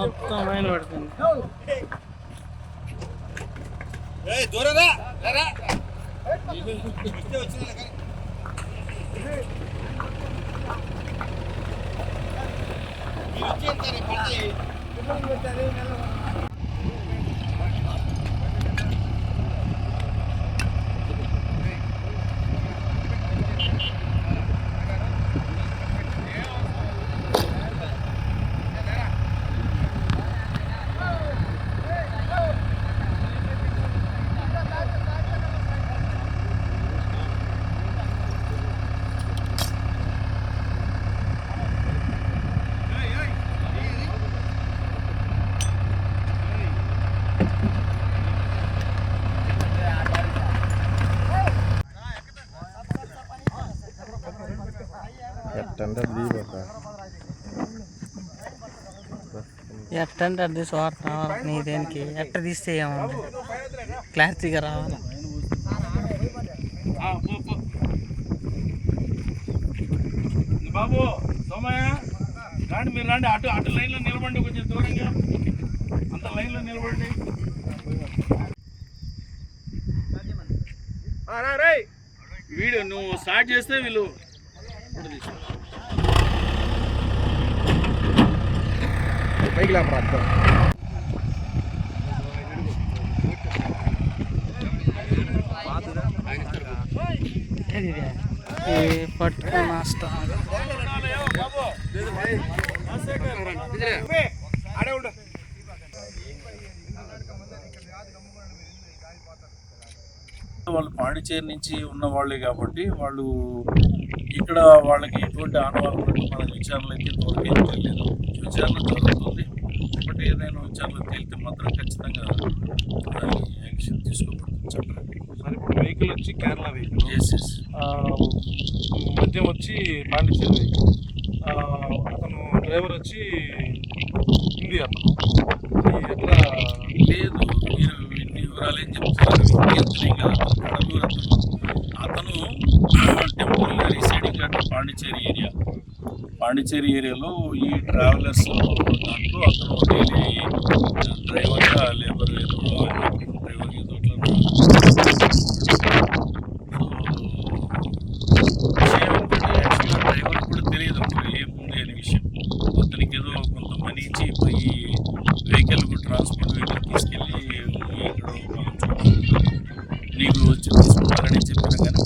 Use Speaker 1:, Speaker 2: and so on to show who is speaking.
Speaker 1: మొత్తం మైలు పడుతుంది. ఎట్టంటే అది స్వార్థం నీ దేనికి ఎట్ట తీస్తే ఏముంది క్లారిటీగా రావాలి.
Speaker 2: బాబు సోమయ్య రండి, మీరు రండి. అటు లైన్లో నిలబడి, కొంచెం దూరంగా అంత లైన్లో నిలబడి. వీడు నువ్వు స్టార్ట్ చేస్తే వీళ్ళు పైకి లేపరా.
Speaker 1: పట్టుకున్న
Speaker 2: వాళ్ళు పాండిచేరి నుంచి ఉన్న వాళ్ళే కాబట్టి వాళ్ళు ఇక్కడ వాళ్ళకి ఎటువంటి ఆనవాళ్ళు మన విచారణలు అయితే ఇంతవరకు ఏం తెలియదు. విచారణ జరుగుతుంది. బట్ ఏదైనా విచారణలు తేలితే మాత్రం ఖచ్చితంగా యాక్షన్ తీసుకోబడుతుంది చెప్పండి.
Speaker 3: సార్ ఇప్పుడు వెహికల్ వచ్చి కేరళ వెహికల్, మద్యం వచ్చి పాండిచేరి వెహికల్, అతను డ్రైవర్ వచ్చి హిందీ అతను. ఎట్లా
Speaker 2: లేదు, మీరు ఇన్ని వివరాలు ఏం చెప్తున్నారు? అతను టెంపుల్ రీసైడింగ్ అంటే పాండిచేరి ఏరియాలో ఈ ట్రావెలర్స్ దాంట్లో అతను డైలీ డ్రైవర్గా లేబర్ ఏదో డ్రైవర్ ఏదో డ్రైవర్ కూడా తెలియదు ఏముంది అనే విషయం. అతనికి ఏదో కొంత మనీ ఇచ్చి ఈ వెహికల్ ట్రాన్స్పోర్ట్ వెహికల్ తీసుకెళ్ళి ఇక్కడ నీకు వచ్చి తీసుకుంటారని చెప్పిన కానీ